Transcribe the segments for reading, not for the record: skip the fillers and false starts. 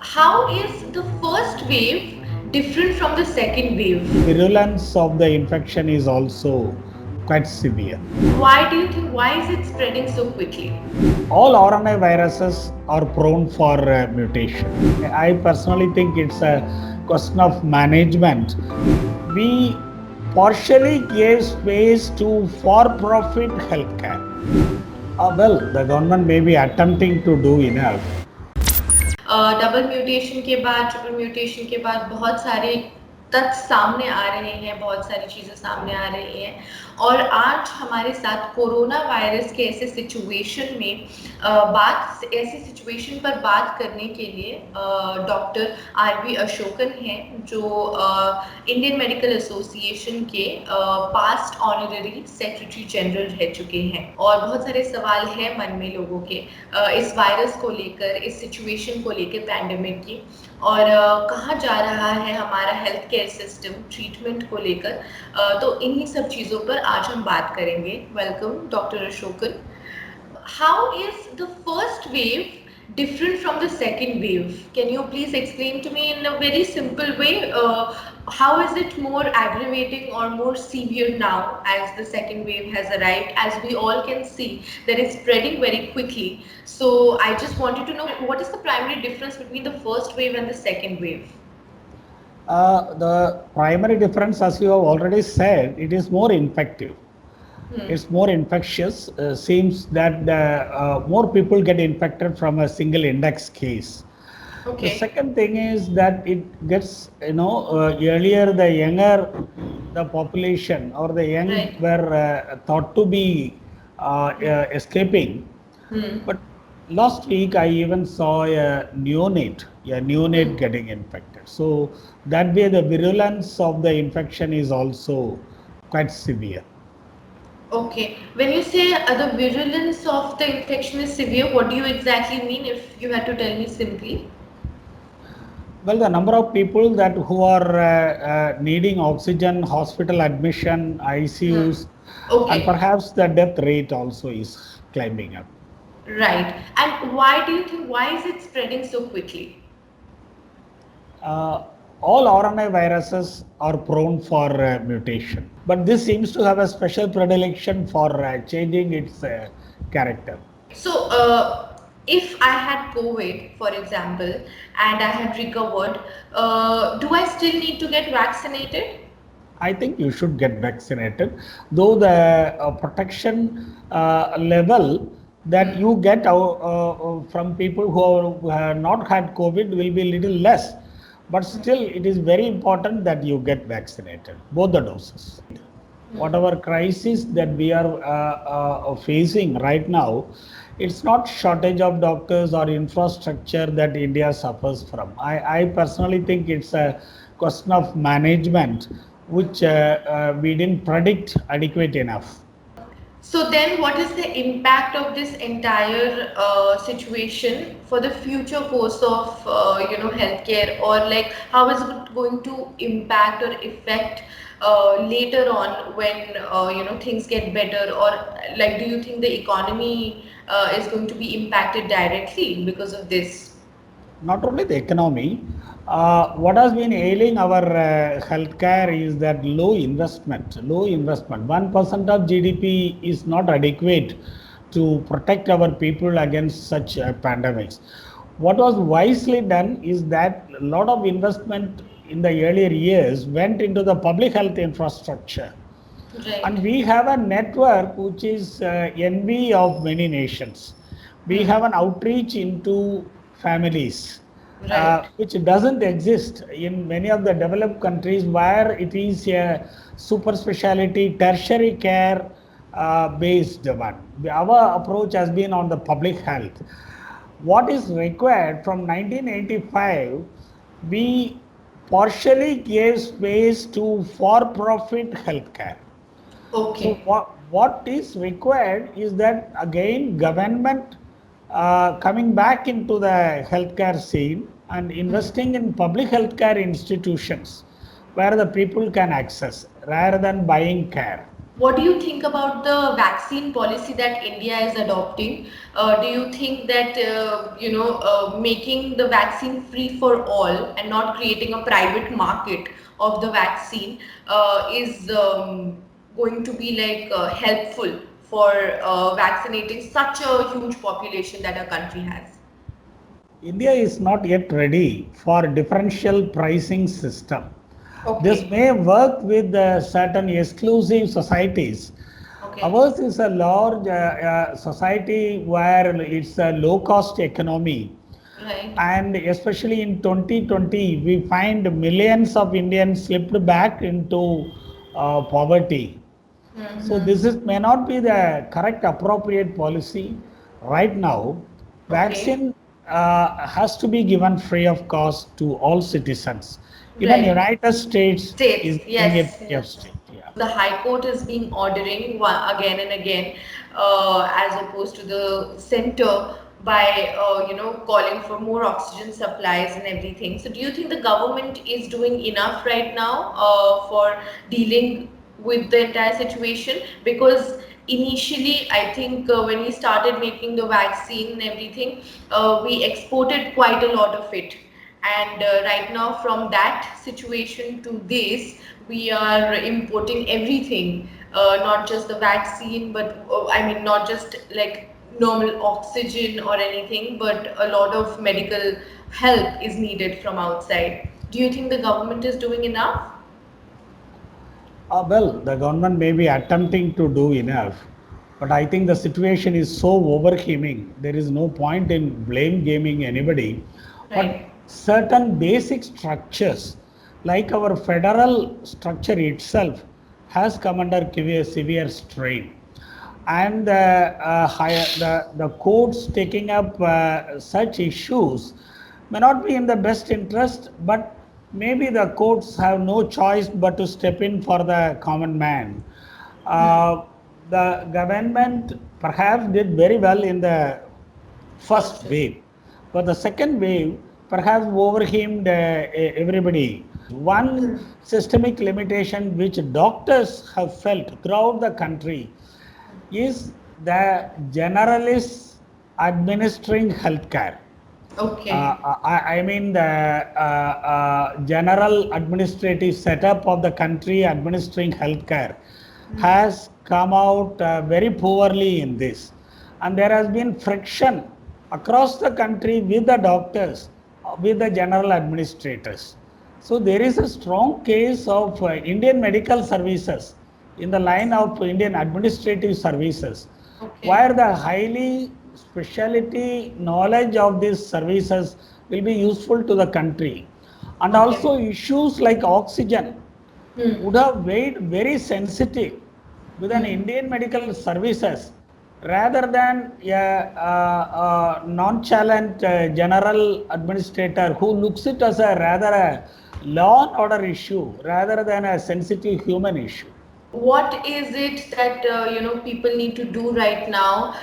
How is the first wave different from the second wave? Virulence of the infection is also quite severe. Why do you think why is it spreading so quickly? All RNA viruses are prone for mutation. I personally think it's a question of management. We partially gave space to for-profit healthcare. The government may be attempting to do enough. Double mutation के बाद triple mutation के बाद बहुत सारे तथ्य सामने आ रहे हैं, बहुत सारी चीज़ें सामने आ रही हैं और आज हमारे साथ कोरोना वायरस के ऐसे सिचुएशन में ऐसी सिचुएशन पर बात करने के लिए डॉक्टर आर.वी. अशोकन हैं जो इंडियन मेडिकल एसोसिएशन के पास्ट ऑनररी सेक्रेटरी जनरल रह चुके हैं और बहुत सारे सवाल हैं मन में लोगों के इस वायरस को लेकर, इस सिचुएशन को लेकर पैंडेमिक की और कहाँ जा रहा है हमारा हेल्थ केयर सिस्टम ट्रीटमेंट को लेकर, तो इन्हीं सब चीज़ों पर आज हम बात करेंगे। Welcome doctor Ashokan. How is the first wave different from the second wave? Can you please explain to me in a very simple way? How is it more aggravating or more severe now as the second wave has arrived? As we all can see, that it's spreading very quickly. So I just wanted to know what is the primary difference between the first wave and the second wave? The primary difference, as you have already said, it is more infective. It's more infectious. Seems that more people get infected from a single index case. Okay. The second thing is that it gets, earlier the younger the population or the young Right. were thought to be escaping. But last week I even saw a neonate getting infected. So that way the virulence of the infection is also quite severe. Okay. When you say the virulence of the infection is severe, what do you exactly mean if you had to tell me simply? Well, the number of people that who are needing oxygen, hospital admission, ICUs, and Okay. perhaps the death rate also is climbing up. Right. And why do you think why is it spreading so quickly? Uh, all RNA viruses are prone for mutation, but this seems to have a special predilection for changing its character. So, if I had COVID, for example, and I had recovered, do I still need to get vaccinated? I think you should get vaccinated, though the protection level that you get from people who have not had COVID will be little less. But still, it is very important that you get vaccinated, both the doses. Whatever crisis that we are facing right now, it's not shortage of doctors or infrastructure that India suffers from. I personally think it's a question of management, which we didn't predict adequate enough. So then, what is the impact of this entire situation for the future course of healthcare, or like how is it going to impact or affect later on when things get better, or like do you think the economy is going to be impacted directly because of this? Not only the economy, what has been ailing our healthcare is that low investment. 1% of GDP is not adequate to protect our people against such pandemics. What was wisely done is that a lot of investment in the earlier years went into the public health infrastructure. And Right. we have a network which is envy of many nations. We have an outreach into families, Right. which doesn't exist in many of the developed countries where it is a super specialty tertiary care based one. Our approach has been on the public health. What is required from 1985, we partially gave space to for-profit healthcare. So Okay. what is required is that again government coming back into the healthcare scene and investing in public healthcare institutions where the people can access rather than buying care. What do you think about the vaccine policy that India is adopting? Do you think that making the vaccine free for all and not creating a private market of the vaccine is going to be like helpful for vaccinating such a huge population that our country has? India is not yet ready for differential pricing system. This Okay. may work with certain exclusive societies. Okay. Ours is a large society where it's a low cost economy. Right. And especially in 2020, we find millions of Indians slipped back into poverty. So Mm-hmm. this is may not be the correct appropriate policy right now. Okay. Vaccine has to be given free of cost to all citizens. Even Right. United States States, is giving it yes. free of state. Yeah. The High Court has been ordering again and again, as opposed to the center by calling for more oxygen supplies and everything. So, do you think the government is doing enough right now for dealing with the entire situation? Because initially, I think when we started making the vaccine and everything, we exported quite a lot of it, and right now from that situation to this, we are importing everything, not just the vaccine, but I mean not just like normal oxygen or anything, but a lot of medical help is needed from outside. Do you think the government is doing enough? Well, the government may be attempting to do enough, but I think the situation is so overwhelming. There is no point in blame gaming anybody. But Right. certain basic structures, like our federal structure itself, has come under severe strain. And the courts taking up such issues may not be in the best interest, but maybe the courts have no choice but to step in for the common man. Uh, the government perhaps did very well in the first First. wave, but the second wave perhaps overwhelmed everybody. One systemic limitation which doctors have felt throughout the country is the generalists administering healthcare. Okay. I mean the general administrative setup of the country administering healthcare has come out very poorly in this, and there has been friction across the country with the doctors, with the general administrators. So there is a strong case of Indian medical services in the line of Indian administrative services, Okay. where the highly specialty knowledge of these services will be useful to the country. And Okay. also issues like oxygen Hmm. would have weighed very sensitive with an Hmm. Indian medical services rather than a nonchalant general administrator who looks it as a rather a law and order issue rather than a sensitive human issue. What is it that people need to do right now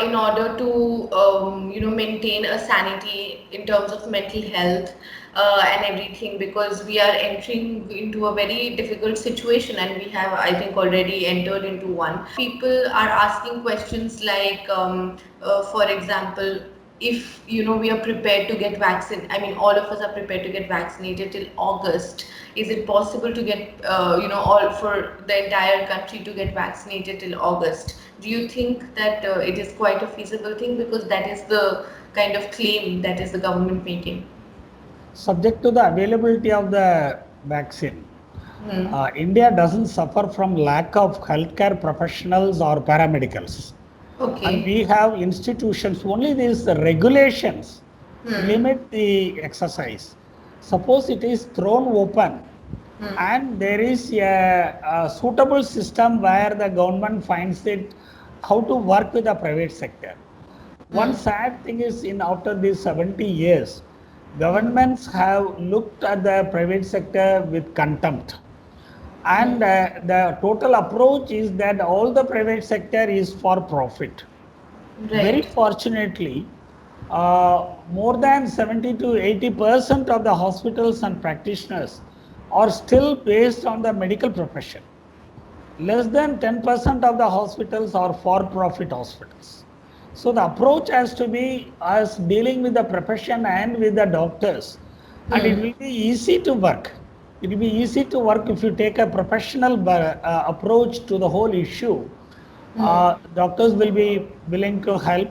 in order to maintain a sanity in terms of mental health and everything, because we are entering into a very difficult situation, and we have, I think, already entered into one. People are asking questions like, for example, if we are prepared to get vaccinated, I mean all of us are prepared to get vaccinated till August, is it possible to get all for the entire country to get vaccinated till August? Do you think that it is quite a feasible thing, because that is the kind of claim that is the government making? Subject to the availability of the vaccine, Hmm. India doesn't suffer from lack of healthcare professionals or paramedicals. And Okay. we have institutions, only these regulations Hmm. limit the exercise. Suppose it is thrown open Hmm. and there is a suitable system where the government finds it how to work with the private sector. One Hmm. sad thing is in after these 70 years, governments have looked at the private sector with contempt. And the total approach is that all the private sector is for profit. Very Right. fortunately, more than 70 to 80% of the hospitals and practitioners are still based on the medical profession. less than 10% of the hospitals are for-profit hospitals. So the approach has to be as dealing with the profession and with the doctors, and it will be easy to work. It will be easy to work if you take a professional approach to the whole issue. Doctors will be willing to help.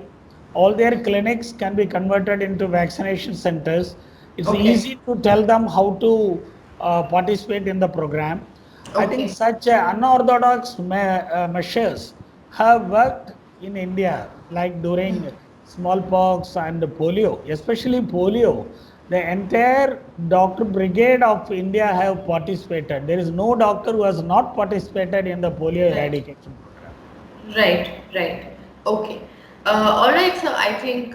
All their clinics can be converted into vaccination centers. It's easy to tell them how to participate in the program. I think such unorthodox measures have worked in India, like during smallpox and polio, especially polio. The entire doctor brigade of India have participated. There is no doctor who has not participated in the polio eradication program. Right. Okay. All right, so I think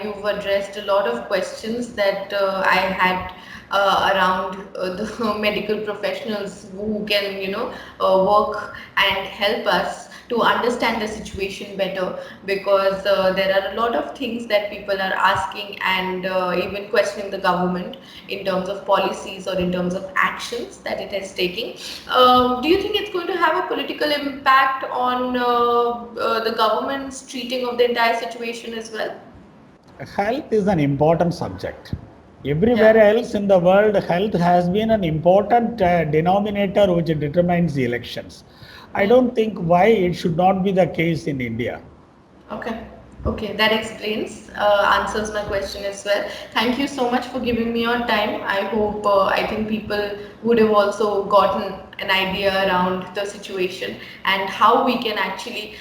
you've addressed a lot of questions that I had around the medical professionals who can, work and help us to understand the situation better, because there are a lot of things that people are asking and even questioning the government in terms of policies or in terms of actions that it is taking. Do you think it's going to have a political impact on the government's treating of the entire situation as well? Health is an important subject. Everywhere else in the world, health has been an important denominator which determines the elections. I don't think why it should not be the case in India. Okay. Okay, that explains, answers my question as well. Thank you so much for giving me your time. I hope, I think people would have also gotten an idea around the situation and how we can actually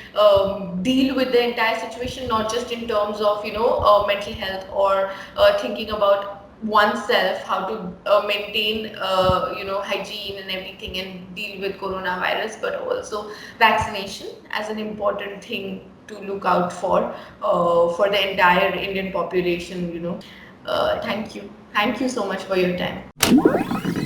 deal with the entire situation, not just in terms of, mental health or thinking about oneself, how to maintain hygiene and everything and deal with coronavirus, but also vaccination as an important thing to look out for the entire Indian population. Thank you so much for your time.